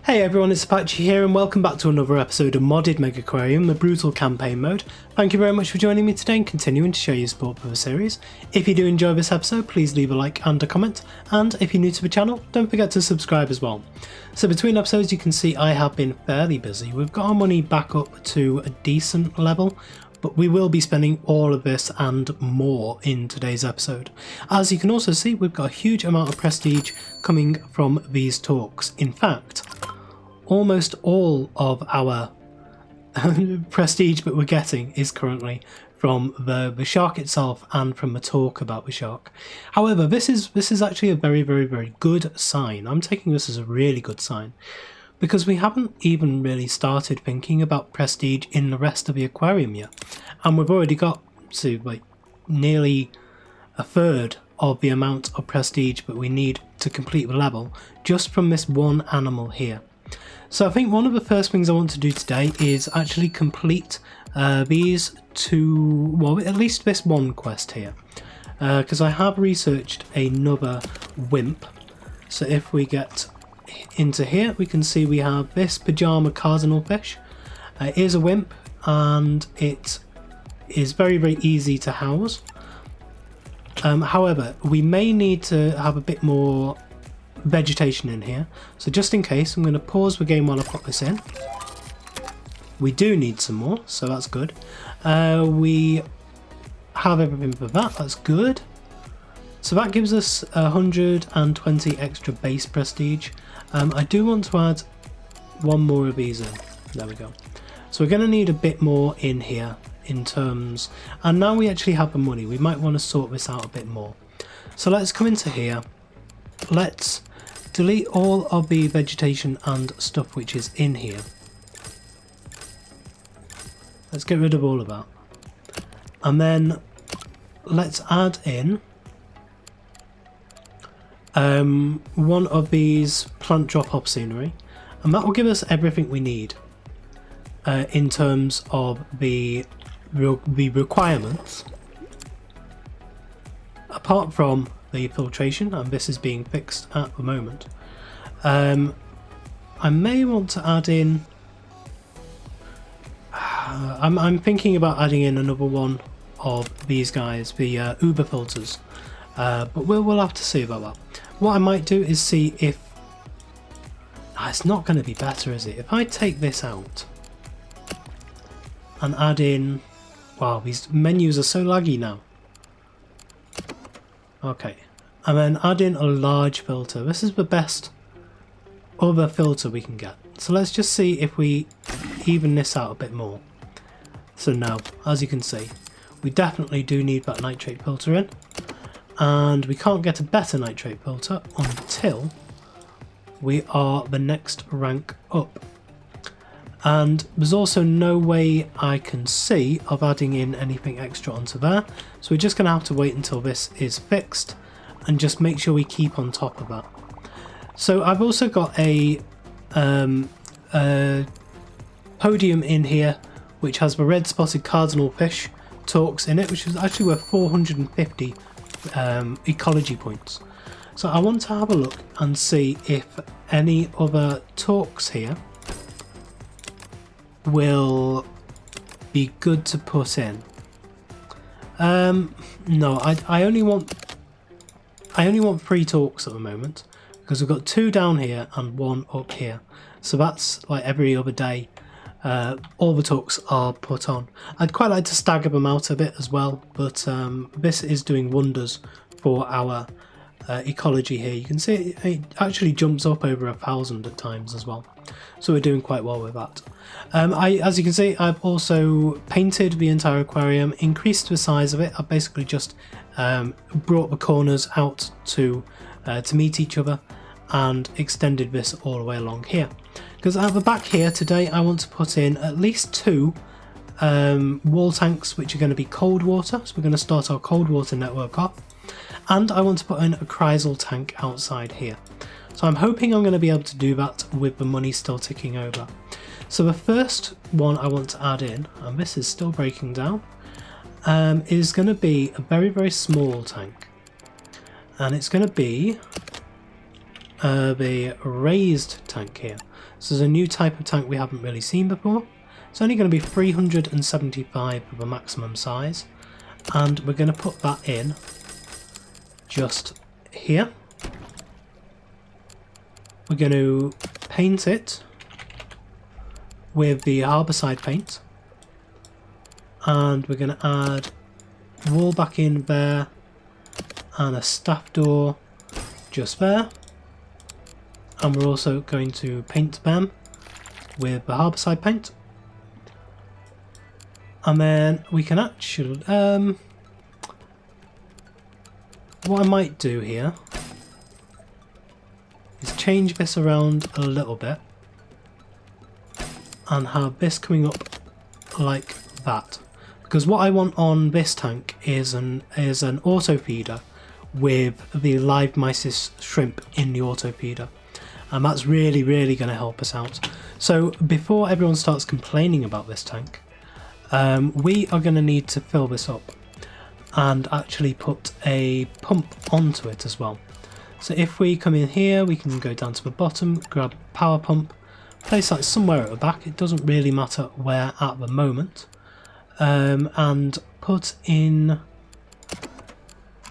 Hey everyone, it's Apache here and welcome back to another episode of Modded Megaquarium, the brutal campaign mode. Thank you very much for joining me today and continuing to show your support for the series. If you do enjoy this episode, please leave a like and a comment, and if you're new to the channel, don't forget to subscribe as well. So between episodes you can see I have been fairly busy. We've got our money back up to a decent level, but we will be spending all of this and more in today's episode. As you can also see, we've got a huge amount of prestige coming from these talks. In fact, almost all of our prestige that we're getting is currently from the shark itself and from the talk about the shark. However, this is actually a very good sign. I'm taking this as a really good sign because we haven't even really started thinking about prestige in the rest of the aquarium yet, and we've already got to like nearly a third of the amount of prestige that we need to complete the level just from this one animal here. So I think one of the first things I want to do today is actually complete these two, well, at least this one quest here, because I have researched another wimp. So if we get into here, we can see we have this Pajama Cardinal fish. It is a wimp and it is very easy to house. However, we may need to have a bit more vegetation in here, so just in case I'm going to pause the game while I put this in. We do need some more, so that's good. We have everything for that, that's good. So that gives us 120 extra base prestige. I do want to add one more of these in. There we go. So we're going to need a bit more in here in terms, and now we actually have the money, we might want to sort this out a bit more. So let's come into here, let's delete all of the vegetation and stuff which is in here. Let's get rid of all of that. And then let's add in one of these plant drop-off scenery, and that will give us everything we need in terms of the requirements, apart from the filtration, and this is being fixed at the moment. I may want to add in I'm thinking about adding in another one of these guys, the Uber filters, but we'll have to see about that. What I might do is see if it's not going to be better, is it, if I take this out and add in, wow, these menus are so laggy now. Okay, and then add in a large filter. This is the best other filter we can get. So let's just see if we even this out a bit more. So now, as you can see, we definitely do need that nitrate filter in, and we can't get a better nitrate filter until we are the next rank up. And there's also no way I can see of adding in anything extra onto there, so we're just going to have to wait until this is fixed and just make sure we keep on top of that. So I've also got a podium in here which has the red spotted cardinal fish talks in it, which is actually worth 450 ecology points. So I want to have a look and see if any other talks here will be good to put in. No, I only want 3 talks at the moment, because we've got 2 down here and 1 up here, so that's like every other day all the talks are put on. I'd quite like to stagger them out a bit as well, but this is doing wonders for our ecology here. You can see it actually jumps up over 1,000 at times as well, so we're doing quite well with that. As you can see, I've also painted the entire aquarium, increased the size of it. I've basically just brought the corners out to meet each other and extended this all the way along here. Because at the back here today I want to put in at least 2 wall tanks which are going to be cold water, so we're going to start our cold water network off, and I want to put in a Chrysler Tank outside here. So I'm hoping I'm going to be able to do that with the money still ticking over. So the first one I want to add in, and this is still breaking down, is going to be a very small tank, and it's going to be the raised tank here. So there's a new type of tank we haven't really seen before. It's only going to be 375 of a maximum size, and we're going to put that in just here. We're going to paint it with the harbourside paint, and we're going to add wall back in there and a staff door just there, and we're also going to paint them with the harbourside paint. And then we can actually, what I might do here is change this around a little bit and have this coming up like that. Because what I want on this tank is an auto feeder with the live mysis shrimp in the auto feeder. And that's really going to help us out. So before everyone starts complaining about this tank, we are going to need to fill this up and actually put a pump onto it as well. So if we come in here, we can go down to the bottom, grab power pump, place that somewhere at the back, it doesn't really matter where at the moment, and put in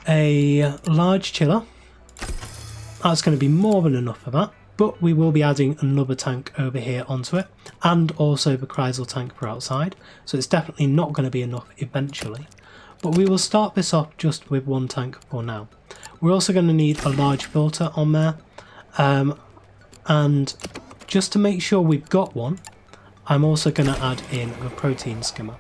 a large chiller. That's going to be more than enough for that. But we will be adding another tank over here onto it, and also the Chrysler tank for outside, so it's definitely not going to be enough eventually. But we will start this off just with one tank for now. We're also going to need a large filter on there, and just to make sure we've got one, I'm also going to add in the protein skimmer.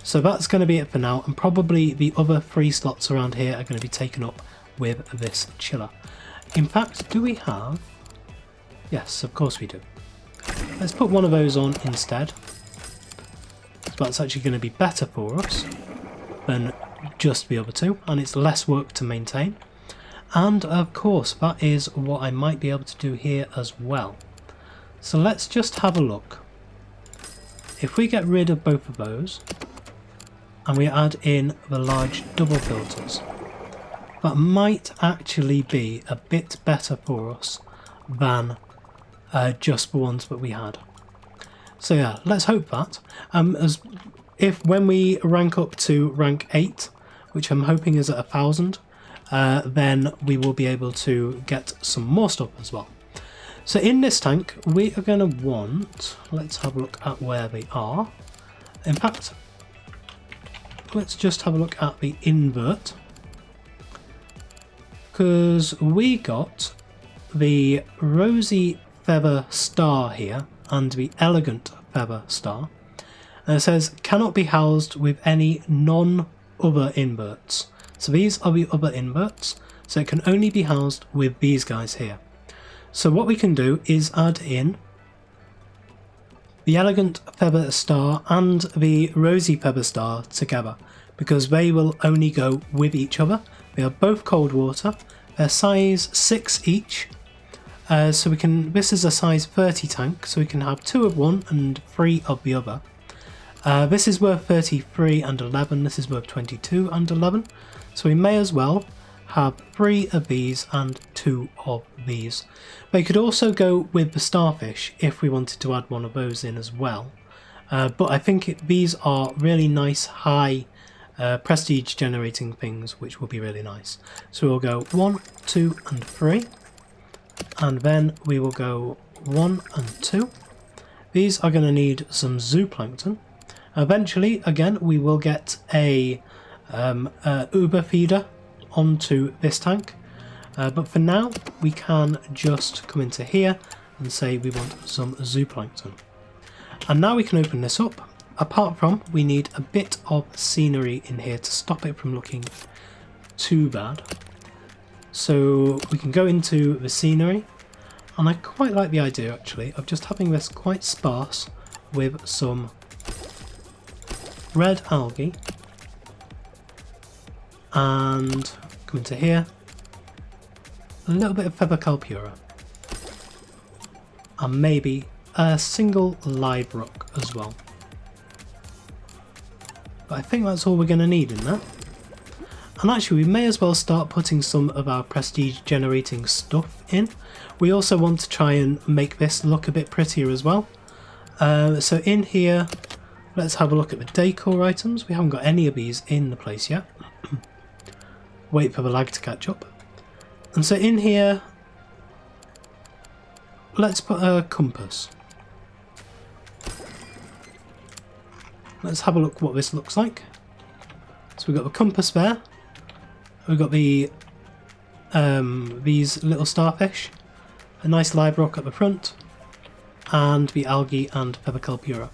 So that's going to be it for now, and probably the other 3 slots around here are going to be taken up with this chiller. In fact, do we have... Yes, of course we do. Let's put one of those on instead. So that's actually going to be better for us than just the other 2, and it's less work to maintain. And of course, that is what I might be able to do here as well. So let's just have a look. If we get rid of both of those, and we add in the large double filters, that might actually be a bit better for us than just the ones that we had. So yeah, let's hope that. When we rank up to rank 8, which I'm hoping is at 1,000, then we will be able to get some more stuff as well. So in this tank, we are going to want, let's have a look at where they are. In fact, let's just have a look at the invert, because we got the rosy feather star here and the elegant feather star, and it says cannot be housed with any non-other inverts. So these are the other inverts, so it can only be housed with these guys here. So what we can do is add in the elegant feather star and the rosy feather star together, because they will only go with each other. They are both cold water, they're size 6 each. So we can, this is a size 30 tank, so we can have 2 of one and 3 of the other. This is worth 33 and 11, this is worth 22 and 11. So we may as well have 3 of these and 2 of these. They could also go with the Starfish if we wanted to add one of those in as well. But I think these are really nice high prestige generating things, which will be really nice. So we'll go 1, 2 and 3. And then we will go 1 and 2. These are going to need some zooplankton. Eventually, again, we will get a uber feeder onto this tank. But for now, we can just come into here and say we want some zooplankton. And now we can open this up. Apart from, we need a bit of scenery in here to stop it from looking too bad. So we can go into the scenery, and I quite like the idea actually of just having this quite sparse with some red algae, and come into here, a little bit of feather calpura, and maybe a single live rock as well. But I think that's all we're going to need in there. And actually we may as well start putting some of our prestige generating stuff in. We also want to try and make this look a bit prettier as well. So in here, let's have a look at the decor items. We haven't got any of these in the place yet. Wait for the lag to catch up. And so in here, let's put a compass. Let's have a look what this looks like. So we've got the compass there. We've got the these little starfish, a nice live rock at the front, and the algae and Featherkelpura.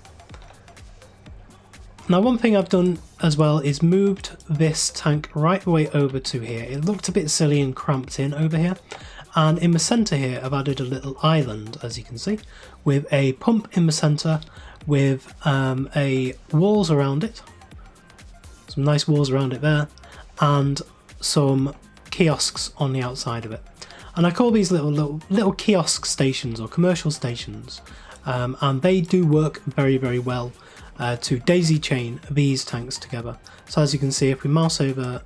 Now one thing I've done as well is moved this tank right the way over to here. It looked a bit silly and cramped in over here, and in the centre here I've added a little island, as you can see, with a pump in the centre with a walls around it, some nice walls around it there, and some kiosks on the outside of it. And I call these little kiosk stations or commercial stations, and they do work very, very well to daisy chain these tanks together. So as you can see, if we mouse over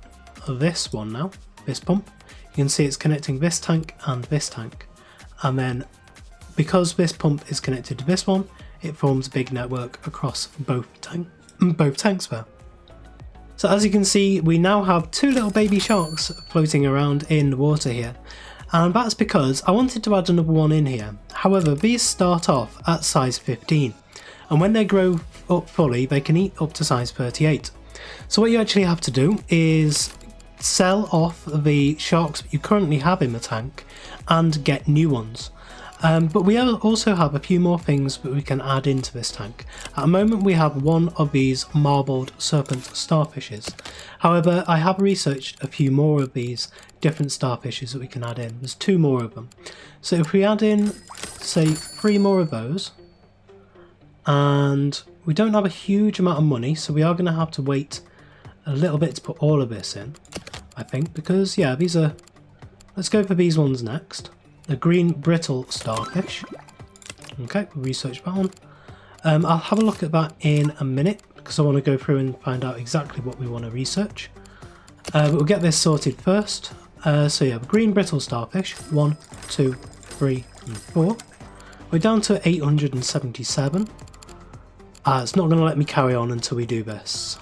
this one now, this pump, you can see it's connecting this tank and this tank, and then because this pump is connected to this one, it forms a big network across both tanks there. So as you can see, we now have two little baby sharks floating around in the water here, and that's because I wanted to add another one in here. However, these start off at size 15, and when they grow up fully they can eat up to size 38. So what you actually have to do is sell off the sharks that you currently have in the tank and get new ones. But we also have a few more things that we can add into this tank. At the moment we have one of these marbled serpent starfishes. However, I have researched a few more of these different starfishes that we can add in. There's two more of them. So if we add in, say, 3 more of those, and we don't have a huge amount of money, so we are going to have to wait a little bit to put all of this in, I think, because yeah, these are, let's go for these ones next. The green brittle starfish. Okay, we researched that one. I'll have a look at that in a minute because I want to go through and find out exactly what we want to research. But we'll get this sorted first. So yeah, the green brittle starfish, 1, 2, 3 and 4. We're down to 877. It's not going to let me carry on until we do this.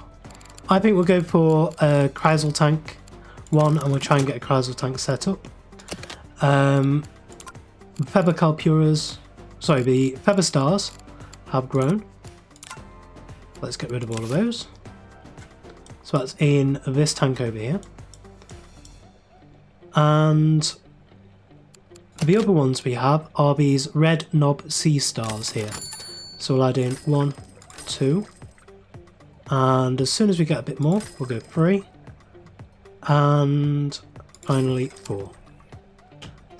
I think we'll go for a Chrysler Tank 1 and we'll try and get a Chrysler Tank set up. Featherkelpuras, sorry, the feather stars have grown. Let's get rid of all of those. So that's in this tank over here. And the other ones we have are these red knob sea stars here. So we'll add in 1, 2, and as soon as we get a bit more, we'll go 3, and finally 4.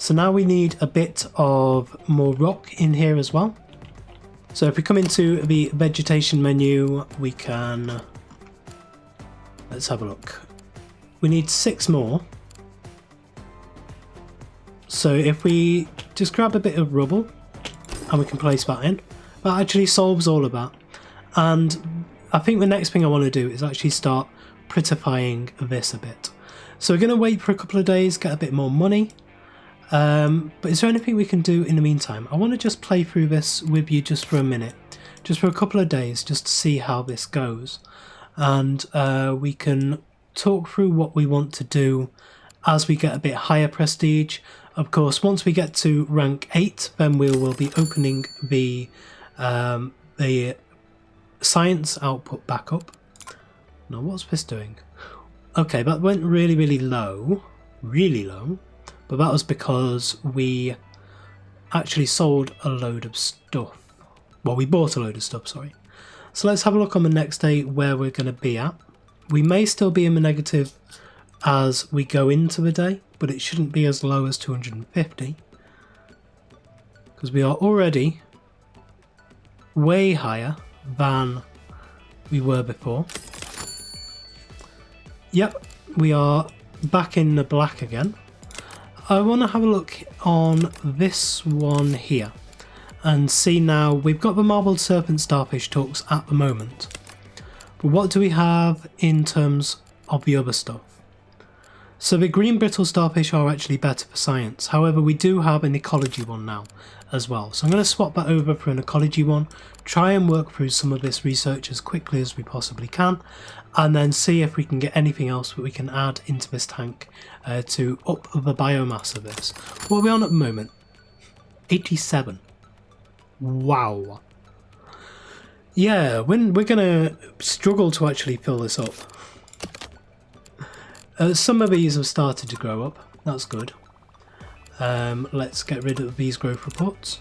So now we need a bit of more rock in here as well. So if we come into the vegetation menu, we can, let's have a look. We need 6 more. So if we just grab a bit of rubble and we can place that in, that actually solves all of that. And I think the next thing I want to do is actually start prettifying this a bit. So we're going to wait for a couple of days, get a bit more money. But is there anything we can do in the meantime? I want to just play through this with you just for a minute, just for a couple of days, just to see how this goes. And we can talk through what we want to do as we get a bit higher prestige. Of course, once we get to rank 8, then we will be opening the science output back up. Now, what's this doing? Okay, that went really, really low. Really low. But that was because we actually sold a load of stuff. Well, we bought a load of stuff, sorry. So let's have a look on the next day where we're going to be at. We may still be in the negative as we go into the day, but it shouldn't be as low as 250. Because we are already way higher than we were before. Yep, we are back in the black again. I want to have a look on this one here and see now. We've got the marbled serpent starfish talks at the moment, but what do we have in terms of the other stuff? So the green brittle starfish are actually better for science. However, we do have an ecology one now as well. So I'm going to swap that over for an ecology one, try and work through some of this research as quickly as we possibly can, and then see if we can get anything else that we can add into this tank to up the biomass of this. What are we on at the moment? 87. Wow. Yeah, we're going to struggle to actually fill this up. Some of these have started to grow up. That's good. Let's get rid of these growth reports.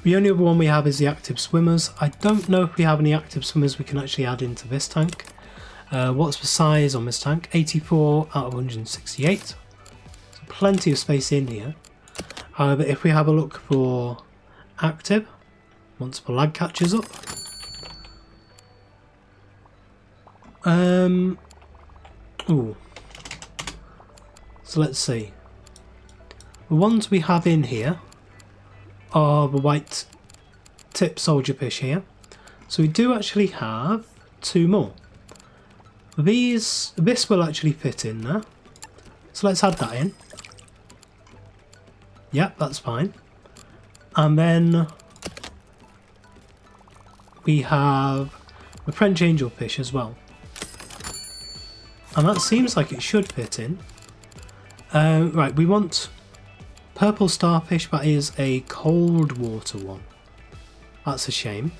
The only other one we have is the active swimmers. I don't know if we have any active swimmers we can actually add into this tank. What's the size on this tank? 84 out of 168. So plenty of space in here. However, if we have a look for active, once the lag catches up. Ooh. So let's see. The ones we have in here are the white tip soldierfish here. So we do actually have 2 more. This will actually fit in there. So let's add that in. Yep, that's fine. And then we have the French angelfish as well. And that seems like it should fit in. Right, we want purple starfish, that is a cold water one. That's a shame.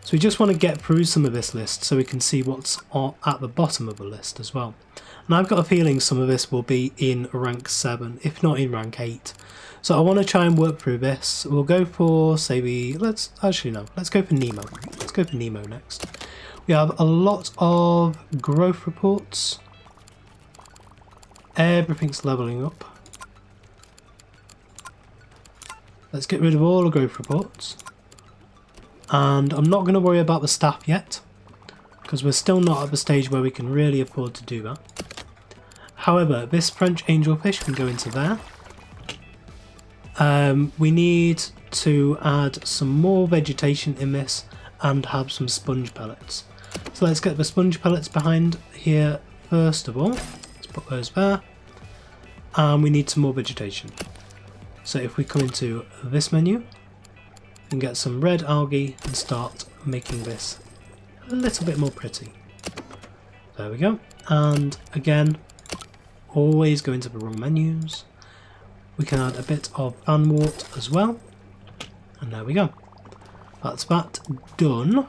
So we just want to get through some of this list so we can see what's at the bottom of the list as well. And I've got a feeling some of this will be in rank 7, if not in rank 8. So I want to try and work through this. We'll go for, say let's go for Nemo. Let's go for Nemo next. We have a lot of growth reports. Everything's levelling up. Let's get rid of all the growth reports. And I'm not going to worry about the staff yet, because we're still not at the stage where we can really afford to do that. However, this French angelfish can go into there. We need to add some more vegetation in this and have some sponge pellets. So let's get the sponge pellets behind here first of all. Let's put those there. And we need some more vegetation. So if we come into this menu, we can get some red algae and start making this a little bit more pretty. There we go. And again, always go into the wrong menus. We can add a bit of fanwort as well. And there we go. That's that done.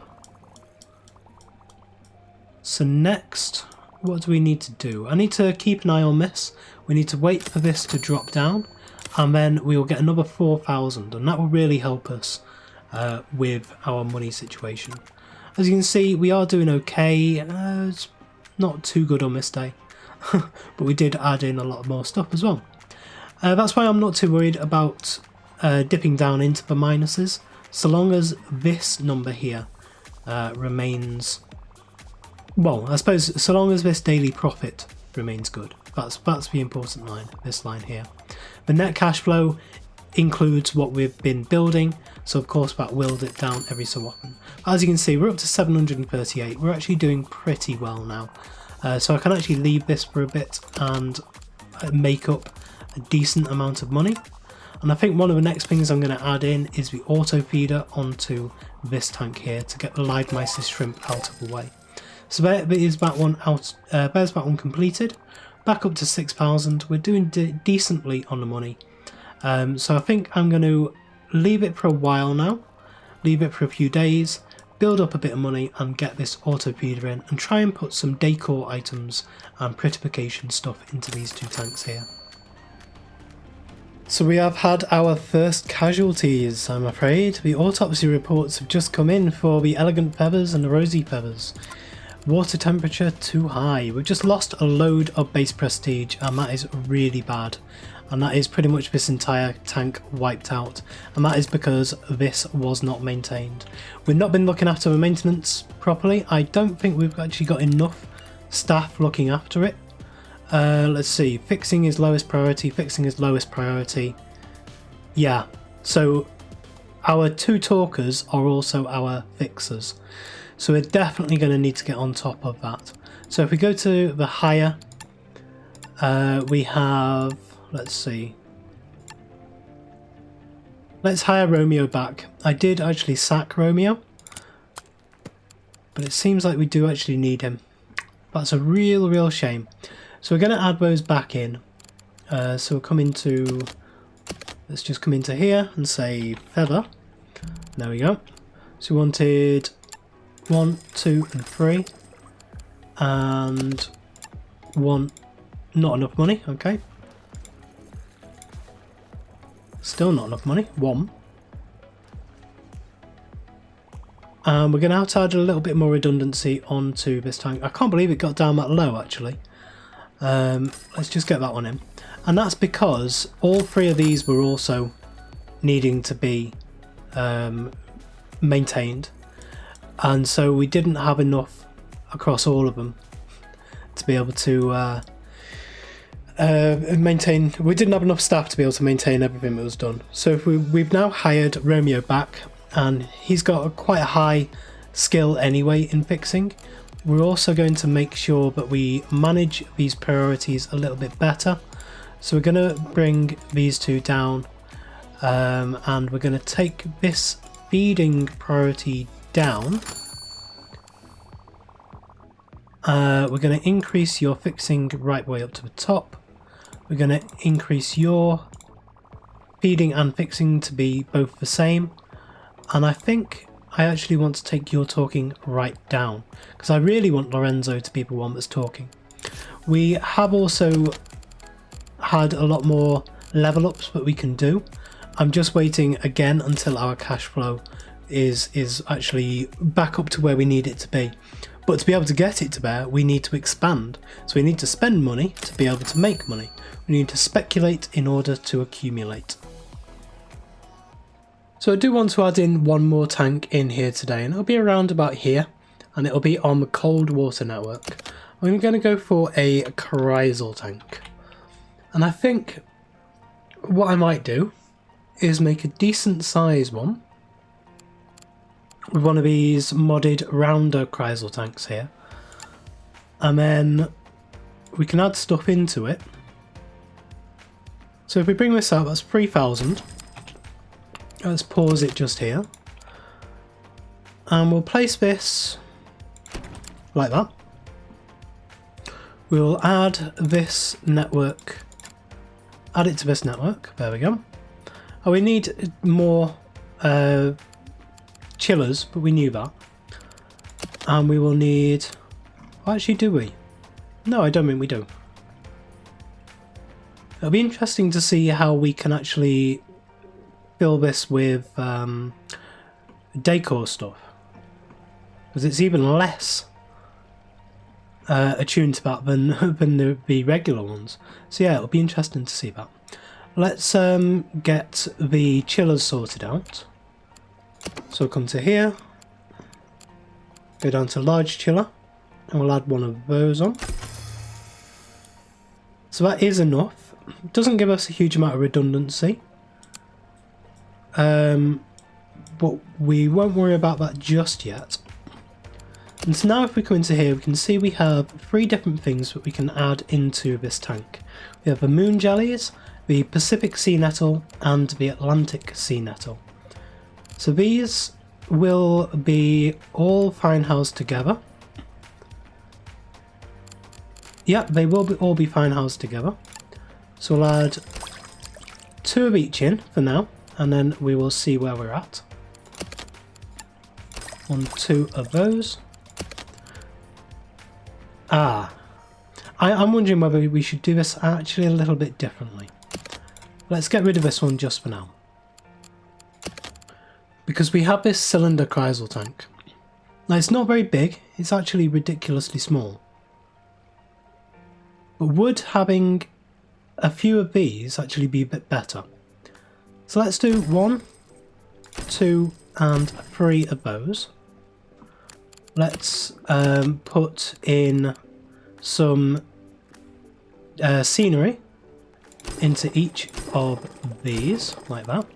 So next, what do we need to do? I need to keep an eye on this. We need to wait for this to drop down, and then we will get another 4,000, and that will really help us with our money situation. As you can see, we are doing okay. It's not too good on this day, but we did add in a lot more stuff as well. That's why I'm not too worried about dipping down into the minuses, so long as this number here remains, well, I suppose so long as this daily profit remains good. That's the important line, this line here. The net cash flow includes what we've been building, so of course that will dip down every so often. As you can see, we're up to 738. We're actually doing pretty well now. So I can actually leave this for a bit and make up a decent amount of money. And I think one of the next things I'm going to add in is the auto feeder onto this tank here to get the live mysis shrimp out of the way. So there is that one out. There's that one completed. Back up to 6,000. We're doing decently on the money. So I think I'm going to leave it for a while now. Leave it for a few days. Build up a bit of money and get this auto feeder in, and try and put some decor items and prettification stuff into these two tanks here. So we have had our first casualties, I'm afraid. The autopsy reports have just come in for the elegant feathers and the rosy feathers. Water temperature too high. We've just lost a load of base prestige, and that is really bad. And that is pretty much this entire tank wiped out. And that is because this was not maintained. We've not been looking after the maintenance properly. I don't think we've actually got enough staff looking after it. Let's see. Fixing is lowest priority. Fixing is lowest priority. Yeah. So our two talkers are also our fixers. So we're definitely going to need to get on top of that. So if we go to the hire, we have, let's see. Let's hire Romeo back. I did actually sack Romeo, but it seems like we do actually need him. That's a real shame. So we're going to add those back in. So we'll come into, let's just come into here and say feather. There we go. So we wanted 1, 2 and 3. And 1, not enough money, okay. Still not enough money, 1. And we're going to have to add a little bit more redundancy onto this tank. I can't believe it got down that low actually. Let's just get that one in. And that's because all 3 of these were also needing to be maintained. And so we didn't have enough across all of them to be able to maintain. We didn't have enough staff to be able to maintain everything that was done. So if we've now hired Romeo back, and he's got quite a high skill anyway in fixing. We're also going to make sure that we manage these priorities a little bit better. So we're going to bring these 2 down, and we're going to take this feeding priority down. We're going to increase your fixing right way up to the top. We're going to increase your feeding and fixing to be both the same. And I think I actually want to take your talking right down, because I really want Lorenzo to be the one that's talking. We have also had a lot more level ups that we can do. I'm just waiting again until our cash flow is actually back up to where we need it to be. But to be able to get it to there, we need to expand. So we need to spend money to be able to make money. We need to speculate in order to accumulate. So I do want to add in one more tank in here today, and it'll be around about here, and it'll be on the cold water network. I'm going to go for a Chrysler Tank. And I think what I might do is make a decent size one with one of these modded rounder Chrysler tanks here. And then we can add stuff into it. So if we bring this out, that's 3,000. Let's pause it just here. And we'll place this like that. We'll add this network, add it to this network, there we go. Oh, we need more chillers, but we knew that. And we will need, oh, actually do we? No, I don't think we do. It'll be interesting to see how we can actually fill this with decor stuff, because it's even less attuned to that than the regular ones. So yeah, it'll be interesting to see that. Let's get the chillers sorted out. So we'll come to here, go down to large chiller, and we'll add one of those on. So that is enough. It doesn't give us a huge amount of redundancy. But we won't worry about that just yet. And so now if we come into here, we can see we have 3 different things that we can add into this tank. We have the moon jellies, the Pacific sea nettle, and the Atlantic sea nettle. So these will be all fine housed together. Yep, they will all be fine housed together. So we'll add 2 of each in for now, and then we will see where we're at. 1, 2 of those. I'm wondering whether we should do this actually a little bit differently. Let's get rid of this one just for now. Because we have this cylinder Chrysler tank. Now it's not very big, it's actually ridiculously small. But would having a few of these actually be a bit better? So let's do 1, 2 and 3 of those. Let's put in some scenery into each of these, like that.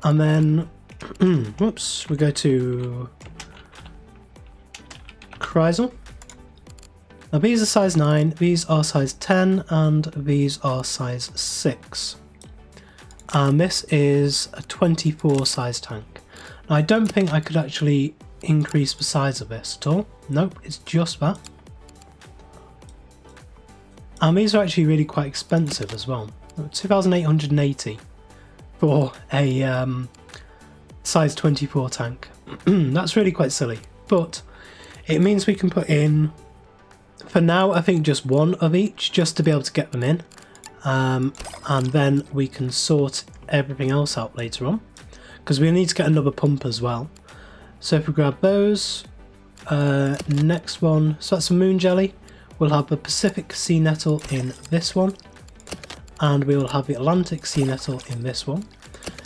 And then Whoops, we go to Chrysler. Now these are size 9, these are size 10, and these are size 6. And this is a 24 size tank. Now I don't think I could actually increase the size of this at all. Nope, it's just that. And these are actually really quite expensive as well. 2,880 for a size 24 tank. That's really quite silly, but it means we can put in, for now, I think just one of each, just to be able to get them in. And then we can sort everything else out later on, because we need to get another pump as well. So if we grab those, next one, so that's a moon jelly. We'll have the Pacific sea nettle in this one, and we will have the Atlantic sea nettle in this one.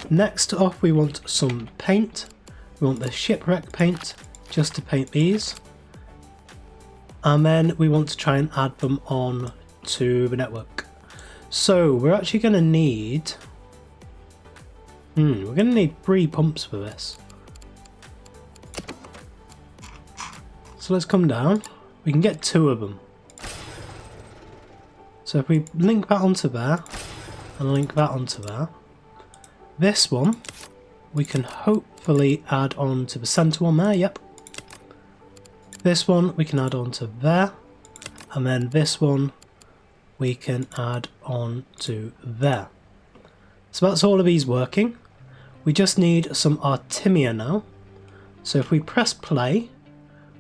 Next off, we want some paint. We want the Shipwreck Paint, just to paint these. And then we want to try and add them on to the network. So we're actually going to need... we're going to need 3 pumps for this. So let's come down. We can get 2 of them. So if we link that onto there, and link that onto there, this one we can hopefully add on to the centre one there, yep. This one we can add on to there, and then this one we can add on to there. So that's all of these working. We just need some Artemia now. So if we press play,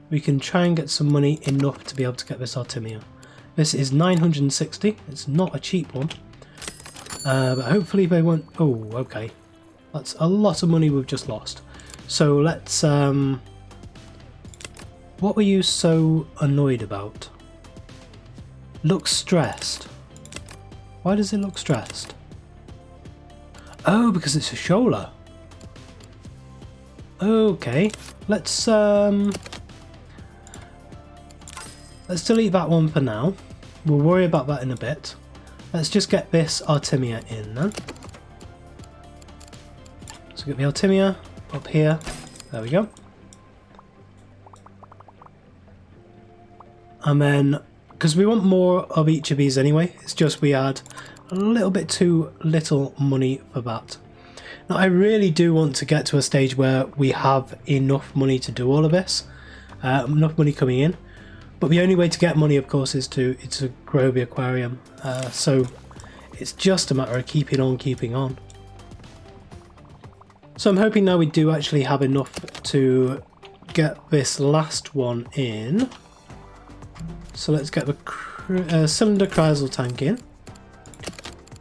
we can try and get some money enough to be able to get this Artemia. This is 960, it's not a cheap one. But hopefully they won't... Oh, okay. That's a lot of money we've just lost. So let's... What were you so annoyed about? Looks stressed. Why does it look stressed? Oh, because it's a shoaler. Okay, let's delete that one for now. We'll worry about that in a bit. Let's just get this Artemia in then. So get the Artemia up here. There we go. And then, because we want more of each of these anyway, it's just we had a little bit too little money for that. Now I really do want to get to a stage where we have enough money to do all of this, enough money coming in. But the only way to get money, of course, is to grow the aquarium. So it's just a matter of keeping on. So I'm hoping now we do actually have enough to get this last one in. So let's get the cylinder Chrysler Tank in.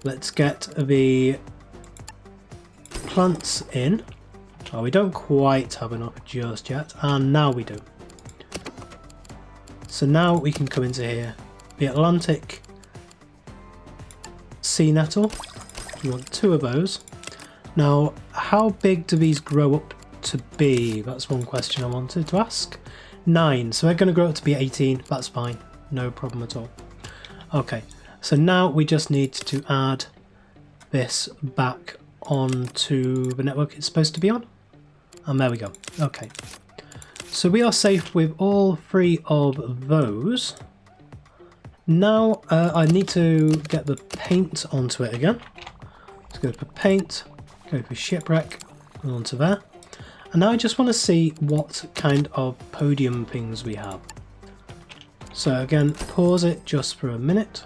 Let's get the plants in. Oh, we don't quite have enough just yet, and now we do. So now we can come into here. The Atlantic sea nettle. We want 2 of those. Now, how big do these grow up to be? That's one question I wanted to ask. 9, so they're going to grow up to be 18, that's fine, no problem at all. Okay, so now we just need to add this back onto the network it's supposed to be on, and there we go. Okay, so we are safe with all 3 of those. Now I need to get the paint onto it again. Let's go for paint, go for shipwreck, and onto there. And now I just want to see what kind of podium things we have. So again, pause it just for a minute.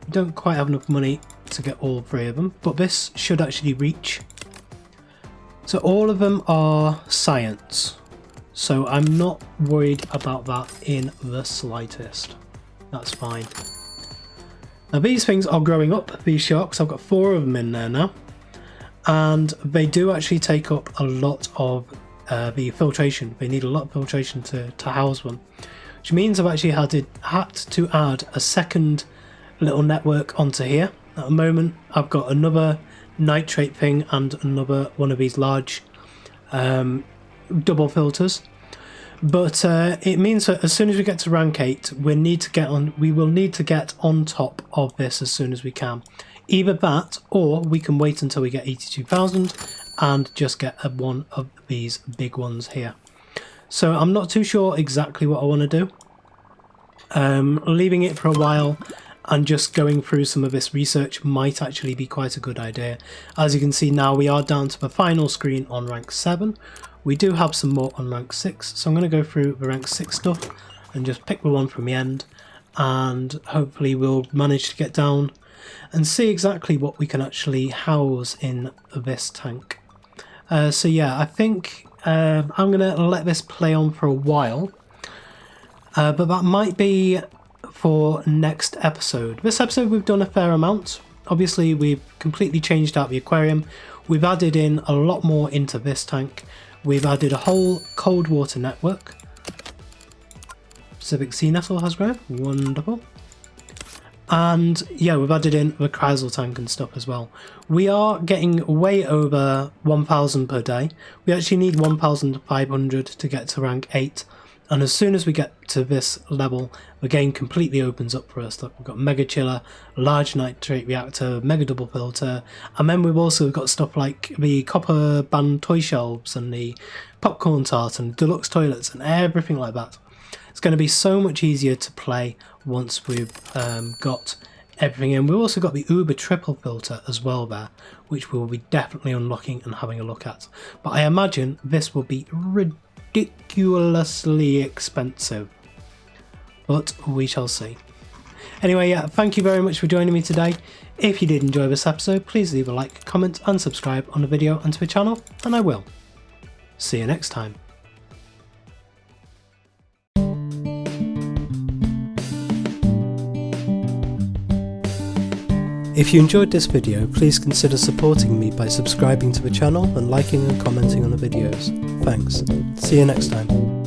We don't quite have enough money to get all 3 of them, but this should actually reach. So all of them are science. So I'm not worried about that in the slightest. That's fine. Now these things are growing up, these sharks. I've got 4 of them in there now. And they do actually take up a lot of the filtration. They need a lot of filtration to house them, which means I've actually had to add a second little network onto here. At the moment I've got another nitrate thing and another one of these large double filters, but it means that as soon as we get to rank 8 we will need to get on top of this as soon as we can. Either that, or we can wait until we get 82,000 and just get one of these big ones here. So I'm not too sure exactly what I want to do. Leaving it for a while and just going through some of this research might actually be quite a good idea. As you can see now, we are down to the final screen on rank 7. We do have some more on rank 6, so I'm going to go through the rank 6 stuff and just pick the one from the end, and hopefully we'll manage to get down and see exactly what we can actually house in this tank. So yeah, I think I'm going to let this play on for a while, but that might be for next episode. This episode we've done a fair amount. Obviously we've completely changed out the aquarium. We've added in a lot more into this tank. We've added a whole cold water network. Pacific sea nettle has grown. Wonderful. And yeah, we've added in the Chrysler Tank and stuff as well. We are getting way over 1,000 per day. We actually need 1,500 to get to rank 8. And as soon as we get to this level, the game completely opens up for us. Like, we've got Mega Chiller, Large Nitrate Reactor, Mega Double Filter, and then we've also got stuff like the copper band toy shelves and the popcorn tart and deluxe toilets and everything like that. It's going to be so much easier to play once we've got everything in. We've also got the Uber triple filter as well there, which we'll be definitely unlocking and having a look at. But I imagine this will be ridiculously expensive, but we shall see. Anyway, yeah, thank you very much for joining me today. If you did enjoy this episode, please leave a like, comment and subscribe on the video and to the channel, and I will see you next time. If you enjoyed this video, please consider supporting me by subscribing to the channel and liking and commenting on the videos. Thanks. See you next time.